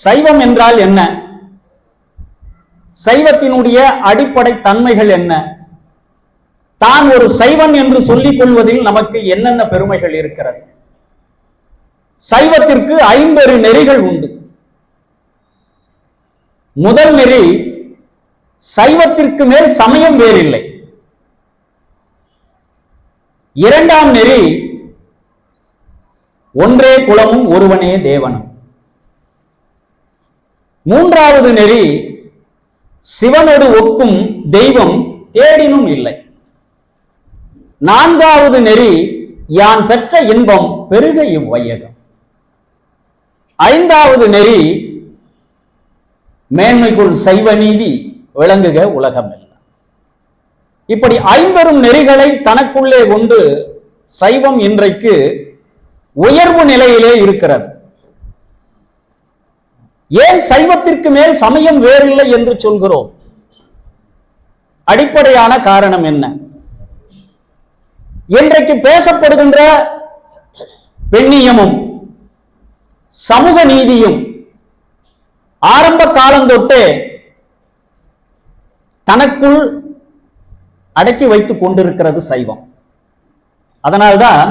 சைவம் என்றால் என்ன? சைவத்தினுடைய அடிப்படை தன்மைகள் என்ன? தான் ஒரு சைவன் என்று சொல்லிக் கொள்வதில் நமக்கு என்னென்ன பெருமைகள் இருக்கிறது? சைவத்திற்கு 50 நெறிகள் உண்டு. முதல் நெறி, சைவத்திற்கு மேல் சமயம் வேறில்லை. இரண்டாம் நெறி, ஒன்றே குலமும் ஒருவனே தேவனும். மூன்றாவது நெறி, சிவனோடு ஒக்கும் தெய்வம் தேடினும் இல்லை. நான்காவது நெறி, யான் பெற்ற இன்பம் பெருக இவ்வையகம். ஐந்தாவது நெறி, மேன்மைக்குள் சைவ நீதி விளங்குக உலகம் எல்லாம். இப்படி 50 நெறிகளை தனக்குள்ளே கொண்டு சைவம் இன்றைக்கு உயர்வு நிலையிலே இருக்கிறது. ஏன் சைவத்திற்கு மேல் சமயம் வேறில்லை என்று சொல்கிறோம்? அடிப்படையான காரணம் என்ன? இன்றைக்கு பேசப்படுகின்ற பெண்ணியமும் சமூக நீதியும் ஆரம்ப காலந்தொட்டே தனக்குள் அடக்கி வைத்துக் கொண்டிருக்கிறது சைவம். அதனால்தான்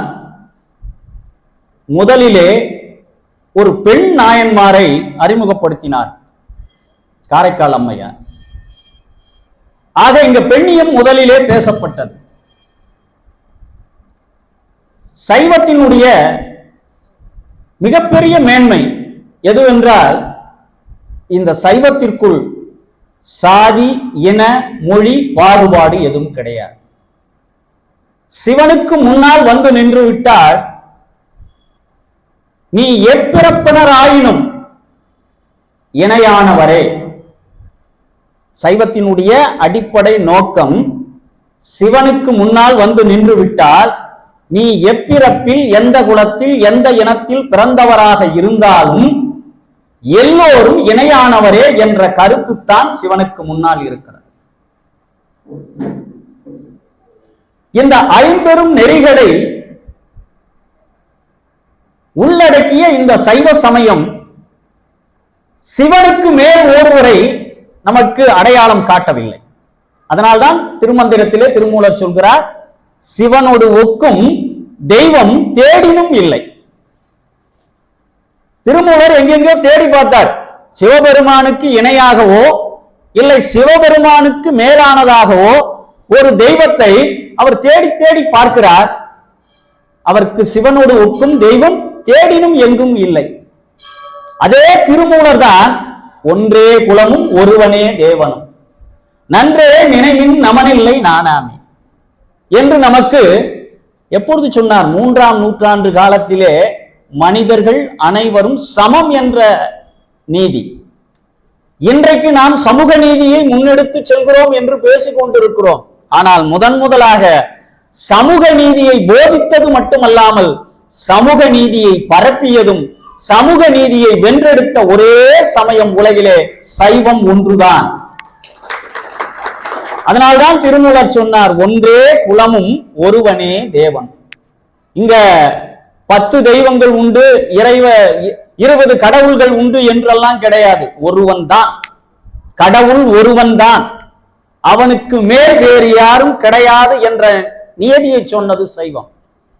முதலிலே ஒரு பெண் நாயன்மாரை அறிமுகப்படுத்தினார் காரைக்கால் அம்மையார். ஆக இங்க பெண்ணியம் முதலிலே பேசப்பட்டது. சைவத்தினுடைய மிகப்பெரிய மேன்மை எதுவென்றால், இந்த சைவத்திற்குள் சாதி, இன, மொழி பாகுபாடு எதுவும் கிடையாது. சிவனுக்கு முன்னால் வந்து நின்று விட்டால் நீ எப்பிறப்பினராயினும் இணையானவரே. சைவத்தினுடைய அடிப்படை நோக்கம், சிவனுக்கு முன்னால் வந்து நின்று விட்டால் நீ எப்பிறப்பில், எந்த குலத்தில், எந்த இனத்தில் பிறந்தவராக இருந்தாலும் எல்லோரும் இணையானவரே என்ற கருத்துத்தான் சிவனுக்கு முன்னால் இருக்கிறது. இந்த 50 நெறிகளை உள்ளடக்கிய இந்த சைவ சமயம் சிவனுக்கு மேல் ஒருவரை நமக்கு அடையாளம் காட்டவில்லை. அதனால்தான் திருமந்திரத்திலே திருமூலர் சொல்கிறார், சிவனோடு ஒக்கும் தெய்வம் தேடினும் இல்லை. திருமூலர் எங்கெங்கோ தேடி பார்த்தார். சிவபெருமானுக்கு இணையாகவோ இல்லை சிவபெருமானுக்கு மேலானதாகவோ ஒரு தெய்வத்தை அவர் தேடி தேடி பார்க்கிறார். அவருக்கு சிவனோடு ஒக்கும் தெய்வம் தேடினும் எங்கும் இல்லை. அதே திருமூலர் தான் ஒன்றே குலமும் ஒருவனே தேவனும், நன்றே நினைவின் நமனில்லை நானாமே என்று நமக்கு எப்பொழுது சொன்னார்? 3ஆம் நூற்றாண்டு காலத்திலே மனிதர்கள் அனைவரும் சமம் என்ற நீதி. இன்றைக்கு நாம் சமூக நீதியை முன்னெடுத்து செல்கிறோம் என்று பேசிக் கொண்டிருக்கிறோம். ஆனால் முதலாக சமூக நீதியை போதித்தது மட்டுமல்லாமல் சமூக நீதியை பரப்பியதும் சமூக நீதியை வென்றெடுத்த ஒரே சமயம் உலகிலே சைவம் ஒன்றுதான். அதனால்தான் திருமூலர் சொன்னார், ஒன்றே குலமும் ஒருவனே தேவன். இங்க 10 தெய்வங்கள் உண்டு, 20 கடவுள்கள் உண்டு என்றெல்லாம் கிடையாது. ஒருவன் தான் கடவுள், ஒருவன் தான், அவனுக்கு மேல் வேறு யாரும் கிடையாது என்ற நியதியை சொன்னது சைவம்.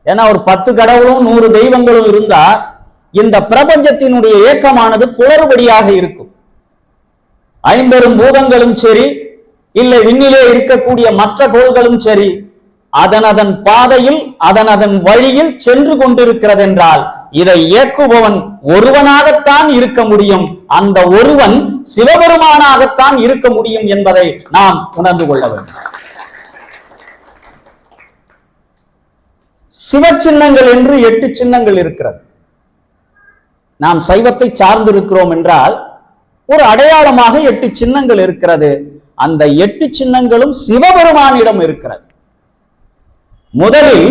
ஏன்னா ஒரு 10 கடவுளும் 100 தெய்வங்களும் இருந்தா இந்த பிரபஞ்சத்தினுடைய இயக்கமானது குளறுபடியாக இருக்கும். 50 பூதங்களும் சரி, இல்லை விண்ணிலே இருக்கக்கூடிய மற்ற கோள்களும் சரி, அதன் பாதையில் அதன் வழியில் சென்று கொண்டிருக்கிறது என்றால் இதை இயக்குபவன் ஒருவனாகத்தான் இருக்க முடியும். அந்த ஒருவன் சிவபெருமானாகத்தான் இருக்க முடியும் என்பதை நாம் உணர்ந்து கொள்ள வேண்டும். சிவ சின்னங்கள் என்று 8 சின்னங்கள் இருக்கிறது. நாம் சைவத்தை சார்ந்திருக்கிறோம் என்றால் ஒரு அடையாளமாக 8 சின்னங்கள் இருக்கிறது. அந்த 8 சின்னங்களும் சிவபெருமானிடம் இருக்கிறது. முதலில்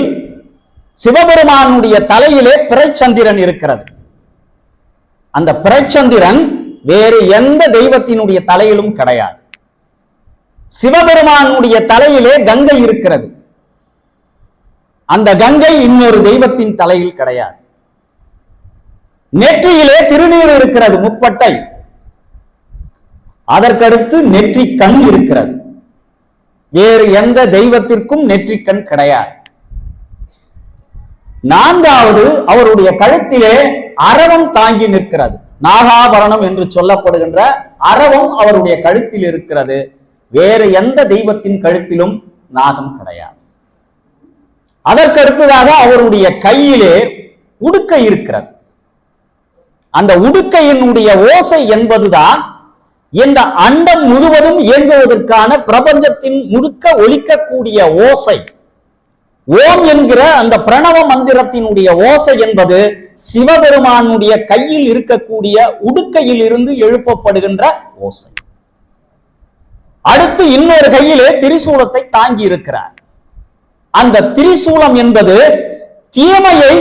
சிவபெருமானுடைய தலையிலே பிறைச்சந்திரன் இருக்கிறது. அந்த பிறைச்சந்திரன் வேறு எந்த தெய்வத்தினுடைய தலையிலும் கிடையாது. சிவபெருமானுடைய தலையிலே கங்கை இருக்கிறது. அந்த கங்கை இன்னொரு தெய்வத்தின் தலையில் கிடையாது. நெற்றியிலே திருநீர் இருக்கிறது, முப்பட்டை. அதற்கடுத்து நெற்றிக்கண் இருக்கிறது. வேறு எந்த தெய்வத்திற்கும் நெற்றிக்கண் கிடையாது. நான்காவது, அவருடைய கழுத்திலே அரவம் தாங்கி நிற்கிறது. நாகாபரணம் என்று சொல்லப்படுகின்ற அரவம் அவருடைய கழுத்தில் இருக்கிறது. வேறு எந்த தெய்வத்தின் கழுத்திலும் நாகம் கிடையாது. அதற்கடுத்ததாக அவருடைய கையிலே உடுக்கை இருக்கிறது. அந்த உடுக்கையினுடைய ஓசை என்பதுதான் இந்த அண்டம் முழுவதும் இயங்குவதற்கான பிரபஞ்சத்தின் முழுக்க ஒலிக்கக்கூடிய ஓசை. ஓம் என்கிற அந்த பிரணவ மந்திரத்தினுடைய ஓசை என்பது சிவபெருமானுடைய கையில் இருக்கக்கூடிய உடுக்கையில் இருந்து எழுப்பப்படுகின்ற ஓசை. அடுத்து இன்னொரு கையிலே திரிசூலத்தை தாங்கி இருக்கிறார். அந்த திரிசூலம் என்பது தீமையை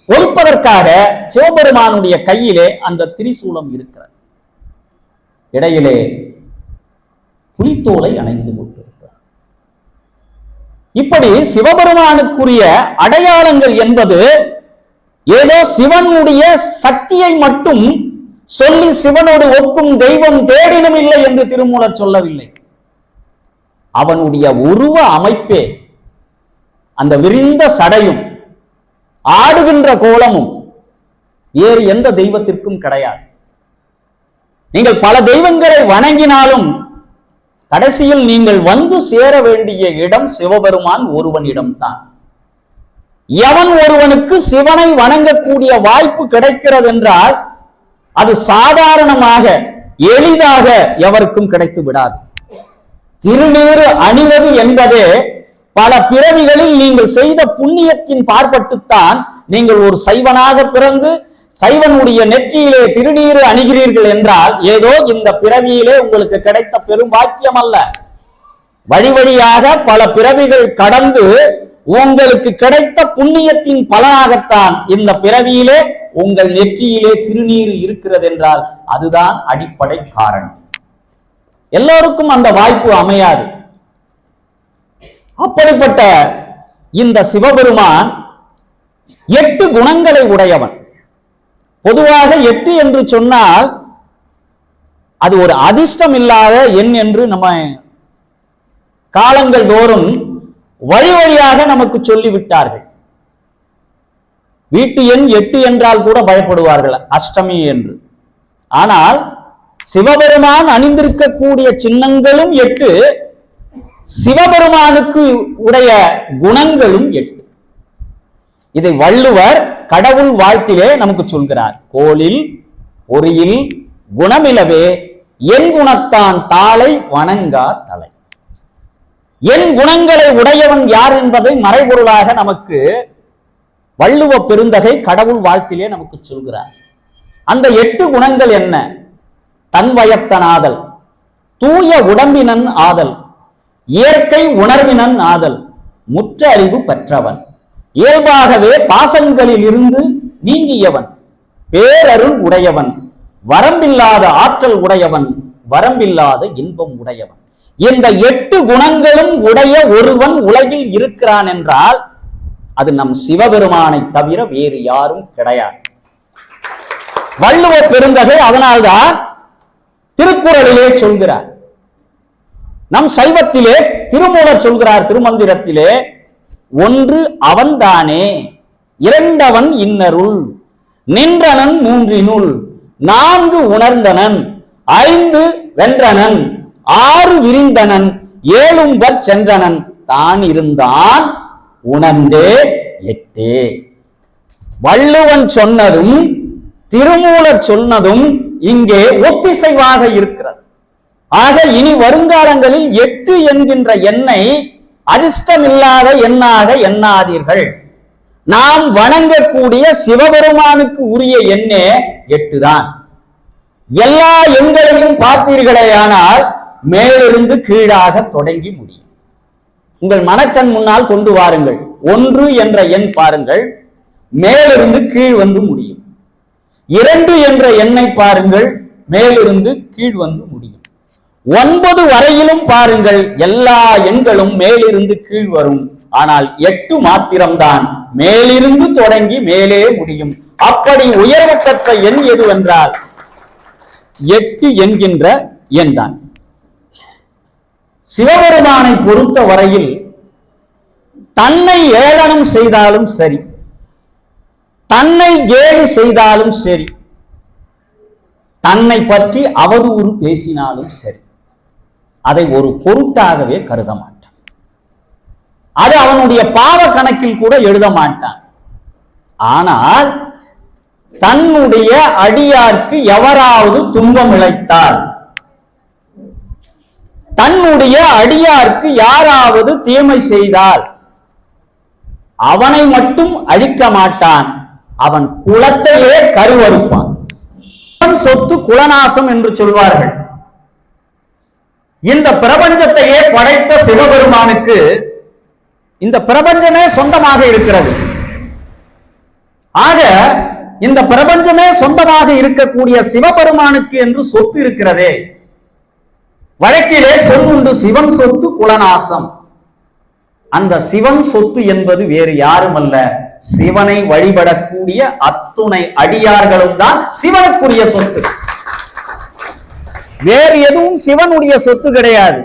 ஒழிப்பதற்காக சிவபெருமானுடைய கையிலே அந்த திரிசூலம் இருக்கிறது. இடையிலே புலித்தோலை அணைந்து கொண்டிருக்கிறார். இப்படி சிவபெருமானுக்குரிய அடையாளங்கள் என்பது ஏதோ சிவனுடைய சக்தியை மட்டும் சொல்லி சிவனோடு ஒக்கும் தெய்வம் தேடினும் இல்லை என்று திருமூலர் சொல்லவில்லை. அவனுடைய உருவ அமைப்பே, அந்த விரிந்த சடையும் ஆடுகின்ற கோலமும் வேறு எந்த தெய்வத்திற்கும் கிடையாது. நீங்கள் பல தெய்வங்களை வணங்கினாலும் கடைசியில் நீங்கள் வந்து சேர வேண்டிய இடம் சிவபெருமான் ஒருவனிடம்தான். எவன் ஒருவனுக்கு சிவனை வணங்கக்கூடிய வாய்ப்பு கிடைக்கிறது என்றால் அது சாதாரணமாக எளிதாக எவருக்கும் கிடைத்து விடாது. திருநீறு அணிவது என்பதே பல பிறவிகளில் நீங்கள் செய்த புண்ணியத்தின் பார்ப்பட்டுத்தான் நீங்கள் ஒரு சைவனாக பிறந்து சைவனுடைய நெற்றியிலே திருநீறு அணிகிறீர்கள் என்றால் ஏதோ இந்த பிறவியிலே உங்களுக்கு கிடைத்த பெரும் பாக்கியம் அல்ல. வழி வழியாக பல பிறவிகள் கடந்து உங்களுக்கு கிடைத்த புண்ணியத்தின் பலனாகத்தான் இந்த பிறவியிலே உங்கள் நெற்றியிலே திருநீறு இருக்கிறது என்றால் அதுதான் அடிப்படை காரணம். எல்லோருக்கும் அந்த வாய்ப்பு அமையாது. அப்படிப்பட்ட இந்த சிவபெருமான் 8 குணங்களை உடையவன். பொதுவாக 8 என்று சொன்னால் அது ஒரு அதிர்ஷ்டம் இல்லாத எண் என்று நம்ம காலங்கள் தோறும் வழி வழியாக நமக்கு சொல்லிவிட்டார்கள். வீட்டு எண் 8 என்றால் கூட பயப்படுவார்கள், அஷ்டமி என்று. ஆனால் சிவபெருமான் அணிந்திருக்கக்கூடிய சின்னங்களும் 8, சிவபெருமானுக்கு உடைய குணங்களும் 8. இதை வள்ளுவர் கடவுள் வாழ்த்திலே நமக்கு சொல்கிறார். கோலில் பொறியில் குணமிலவே என் குணத்தான் தாளை வணங்கா தலை. என் குணங்களை உடையவன் யார் என்பதை மறைபொருளாக நமக்கு வள்ளுவ பெருந்தகை கடவுள் வாழ்த்திலே நமக்கு சொல்கிறார். அந்த 8 குணங்கள் என்ன? தன்வயத்தனாதல், தூய உடம்பினன் ஆதல், இயற்கை உணர்வினன் ஆதல், முற்ற அறிவு பெற்றவன், இயல்பாகவே பாசங்களில் இருந்து நீங்கியவன், பேரருள் உடையவன், வரம்பில்லாத ஆற்றல் உடையவன், வரம்பில்லாத இன்பம் உடையவன். இந்த 8 குணங்களும் உடைய ஒருவன் உலகில் இருக்கிறான் என்றால் அது நம் சிவபெருமானை தவிர வேறு யாரும் கிடையாது. வள்ளுவ பெருந்தகை அதனால்தான் திருக்குறளிலே சொல்கிறார். நம் சைவத்திலே திருமூலர் சொல்கிறார் திருமந்திரத்திலே, ஒன்று அவன்தானே, இரண்டவன் இன்னருள், நின்றனன் மூன்றினுள், 4 உணர்ந்தனன், 5 வென்றனன், 6 விரிந்தனன், 7 சென்றனன், தான் இருந்தான் உணர்ந்தே 8. வள்ளுவன் சொன்னதும் திருமூலர் சொன்னதும் இங்கே ஒத்திசைவாக இருக்கிறது. ஆக இனி வருங்காலங்களில் 8 என்கின்ற எண்ணை அதிர்ஷ்டமில்லாத எண்ணாக எண்ணாதீர்கள். நாம் வணங்கக்கூடிய சிவபெருமானுக்கு உரிய எண்ணே 8 தான். எல்லா எண்களையும் பார்த்தீர்களேயானால் மேலிருந்து கீழாக தொடங்கி முடியும். உங்கள் மனக்கண் முன்னால் கொண்டு வாருங்கள். 1 என்ற எண் பாருங்கள், மேலிருந்து கீழ் வந்து முடியும். 2 என்ற எண்ணை பாருங்கள், மேலிருந்து கீழ் வந்து முடியும். 9 வரையிலும் பாருங்கள், எல்லா எண்களும் மேலிருந்து கீழ் வரும். ஆனால் 8 மாத்திரம்தான் மேலிருந்து தொடங்கி மேலே முடியும். அப்படி உயர்வு பெற்ற எண் எதுவென்றால் 8 என்கின்ற எண் தான். சிவபெருமானை பொறுத்த வரையில் தன்னை ஏளனம் செய்தாலும் சரி, தன்னை கேலி செய்தாலும் சரி, தன்னை பற்றி அவதூறு பேசினாலும் சரி, அதை ஒரு பொருட்டாகவே கருத மாட்டான். அது அவனுடைய பாவ கணக்கில் கூட எழுத மாட்டான். ஆனால் தன்னுடைய அடியார்க்கு எவராவது துன்பம் இழைத்தால், தன்னுடைய அடியார்க்கு யாராவது தீமை செய்தால் அவனை மட்டும் அழிக்க மாட்டான், அவன் குலத்தையே கருவறுப்பான். சொத்து குலநாசம் என்று சொல்வார்கள். இந்த பிரபஞ்சத்தையே படைத்த சிவபெருமானுக்கு இந்த பிரபஞ்சமே சொந்தமாக இருக்கிறது. ஆக இந்த பிரபஞ்சமே சொந்தமாக இருக்கக்கூடிய சிவபெருமானுக்கு என்று சொத்து இருக்கிறதே. வழக்கிலே சொல்லுண்டு சிவன் சொத்து குலநாசம். அந்த சிவன் சொத்து என்பது வேறு யாரும் அல்ல, சிவனை வழிபடக்கூடிய அத்துணை அடியார்களும் தான் சிவனுக்குரிய சொத்து. வேறு எதுவும் சிவனுடைய சொத்து கிடையாது.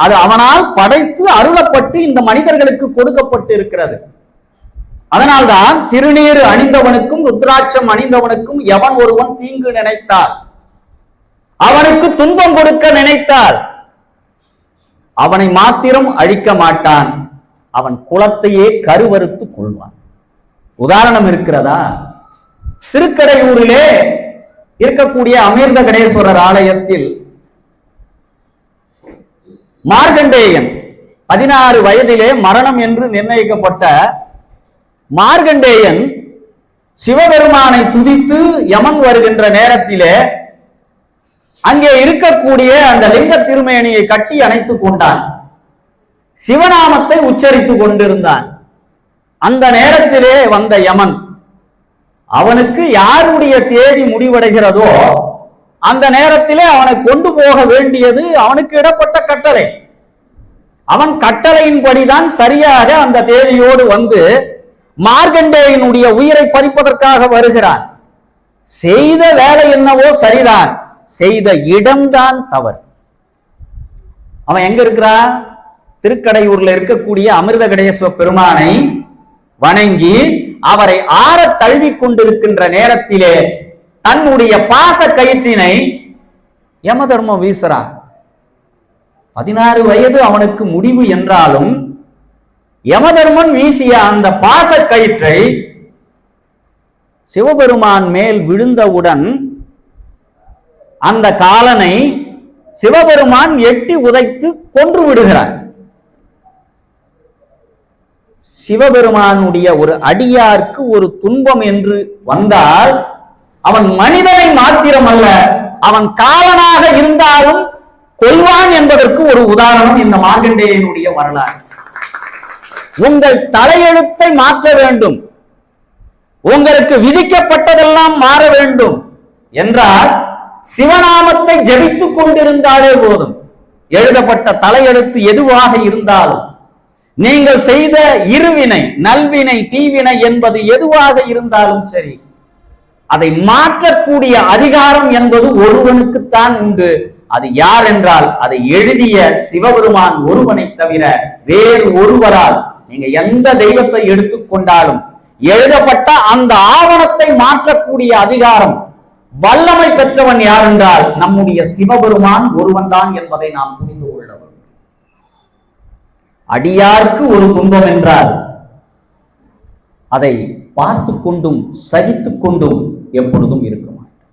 அது அவனால் படைத்து அருளப்பட்டு இந்த மனிதர்களுக்கு கொடுக்கப்பட்டு இருக்கிறது. அதனால்தான் திருநீறு அணிந்தவனுக்கும் ருத்ராட்சம் அணிந்தவனுக்கும் எவன் ஒருவன் தீங்கு நினைத்தார், அவனுக்கு துன்பம் கொடுக்க நினைத்தார், அவனை மாத்திரம் அழிக்க மாட்டான், அவன் குலத்தையே கருவறுத்து கொள்வான். உதாரணம் இருக்கிறதா? திருக்கடையூரிலே இருக்கக்கூடிய அமிர்த கடேஸ்வரர் ஆலயத்தில் மார்கண்டேயன் 16 வயதிலே மரணம் என்று நிர்ணயிக்கப்பட்ட மார்கண்டேயன் சிவபெருமானை துதித்து யமன் வருகின்ற நேரத்திலே அங்கே இருக்கக்கூடிய அந்த லிங்க திருமேனியை கட்டி அணைத்துக் கொண்டான். சிவநாமத்தை உச்சரித்துக் கொண்டிருந்தான். அந்த நேரத்திலே வந்த யமன் அவனுக்கு யாருடைய தேதி முடிவடைகிறதோ அந்த நேரத்திலே அவனை கொண்டு போக வேண்டியது அவனுக்கு இடப்பட்ட கட்டளை. அவன் கட்டளையின்படிதான் சரியாக அந்த தேதியோடு வந்து மார்கண்டேயனுடைய உயிரை பறிப்பதற்காக வருகிறான். செய்த வேலை என்னவோ சரிதான், செய்த இடம்தான் தவறு. அவன் எங்க இருக்கிறான்? திருக்கடையூர்ல இருக்கக்கூடிய அமிர்த கடேஸ்வர பெருமானை வணங்கி அவரை ஆற தழுவி கொண்டிருக்கின்ற நேரத்திலே தன்னுடைய பாச கயிற்றினை யமதர்மம் வீசுறான். 16 வயது அவனுக்கு முடிவு என்றாலும் யமதர்மன் வீசிய அந்த பாச கயிற்றை சிவபெருமான் மேல் விழுந்தவுடன் அந்த காலனை சிவபெருமான் எட்டி உதைத்து கொன்று விடுகிறார். சிவபெருமானுடைய ஒரு அடியார்க்கு ஒரு துன்பம் என்று வந்தால் அவன் மனிதனை மாத்திரம் அல்ல, அவன் காலனாக இருந்தாலும் கொல்வான் என்பதற்கு ஒரு உதாரணம் இந்த மார்கண்டேயனுடைய வரலாறு. உங்கள் தலையெழுத்தை மாற்ற வேண்டும், உங்களுக்கு விதிக்கப்பட்டதெல்லாம் மாற வேண்டும் என்றால் சிவநாமத்தை ஜபித்துக் கொண்டிருந்தாலே போதும். எழுதப்பட்ட தலையெழுத்து எதுவாக இருந்தாலும், நீங்கள் செய்த இருவினை, நல்வினை, தீவினை என்பது எதுவாக இருந்தாலும் சரி, அதை மாற்றக்கூடிய அதிகாரம் என்பது ஒருவனுக்குத்தான் உண்டு. அது யார் என்றால் அதை எழுதிய சிவபெருமான் ஒருவனை தவிர வேறு ஒருவரால், நீங்க எந்த தெய்வத்தை எடுத்துக்கொண்டாலும் எழுதப்பட்ட அந்த ஆவணத்தை மாற்றக்கூடிய அதிகாரம் வல்லமை பெற்றவன் யார் என்றால் நம்முடைய சிவபெருமான் ஒருவன் தான் என்பதை நாம் புரிந்து கொள்ள வேண்டும். அடியார்க்கு ஒரு துன்பம் என்றால் அதை பார்த்து கொண்டும் சகித்துக் கொண்டும் எப்பொழுதும் இருக்க மாட்டோம்.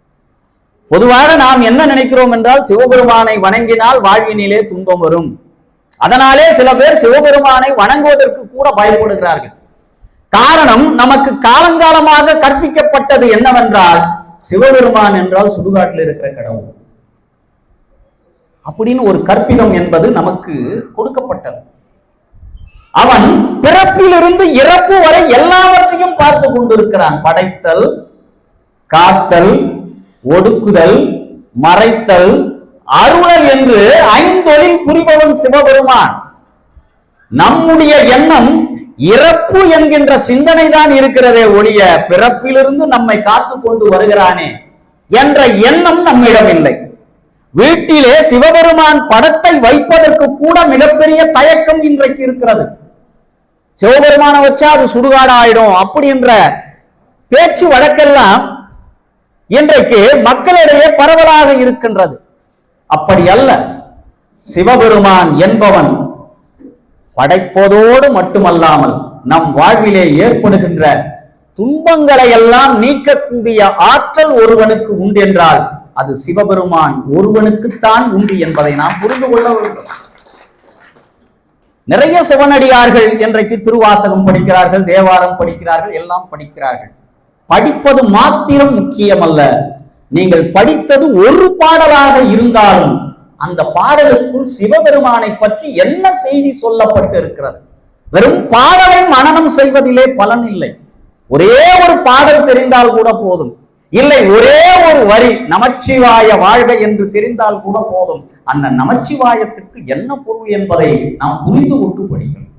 பொதுவாக நாம் என்ன நினைக்கிறோம் என்றால் சிவபெருமானை வணங்கினால் வாழ்வினிலே துன்பம் வரும். அதனாலே சில பேர் சிவபெருமானை வணங்குவதற்கு கூட பயப்படுகிறார்கள். காரணம், நமக்கு காலங்காலமாக கற்பிக்கப்பட்டது என்னவென்றால் சிவபெருமான் என்றால் சுடுகாட்டில் இருக்கிற கடவுள் அப்படின்னு ஒரு கற்பிதம் என்பது நமக்கு கொடுக்கப்பட்டது. அவன் பிறப்பிலிருந்து இறப்பு வரை எல்லாவற்றையும் பார்த்து கொண்டிருக்கிறான். படைத்தல், காத்தல், ஒடுக்குதல், மறைத்தல், அருளல் என்று 5 தொழில் புரிபவன் சிவபெருமான். நம்முடைய எண்ணம் இறப்பு என்கின்ற சிந்தனை தான் இருக்கிறதே ஒழிய பிறப்பிலிருந்து நம்மை காத்து கொண்டு வருகிறானே என்ற எண்ணம் நம்மிடம் இல்லை. வீட்டிலே சிவபெருமான் படத்தை வைப்பதற்கு கூட மிகப்பெரிய தயக்கம் இன்றைக்கு இருக்கிறது. சிவபெருமான வச்சா அது சுடுகாடு ஆயிடும் அப்படி என்ற பேச்சு வழக்கெல்லாம் இன்றைக்கு மக்களிடையே பரவலாக இருக்கின்றது. அப்படி அல்ல. சிவபெருமான் என்பவன் படைப்பதோடு மட்டுமல்லாமல் நம் வாழ்விலே ஏற்படுகின்ற துன்பங்களை எல்லாம் நீக்கக்கூடிய ஆற்றல் ஒருவனுக்கு உண்டு என்றால் அது சிவபெருமான் ஒருவனுக்குத்தான் உண்டு என்பதை நாம் புரிந்து கொள்ள வேண்டும். நிறைய சிவனடியார்கள் இன்றைக்கு திருவாசகம் படிக்கிறார்கள், தேவாரம் படிக்கிறார்கள், எல்லாம் படிக்கிறார்கள். படிப்பது மாத்திரம் முக்கியமல்ல. நீங்கள் படித்தது ஒரு பாடலாக இருந்தாலும் அந்த பாடலுக்குள் சிவபெருமானை பற்றி என்ன செய்தி சொல்லப்பட்டு இருக்கிறது. வெறும் பாடலை மனனம் செய்வதிலே பலன் இல்லை. ஒரே ஒரு பாடல் தெரிந்தால் கூட போதும். இல்லை, ஒரே ஒரு வரி நமச்சிவாய வாழ்க என்று தெரிந்தால் கூட போதும். அந்த நமச்சிவாயத்திற்கு என்ன பொருள் என்பதை நாம் புரிந்து கொண்டு படிக்கணும்.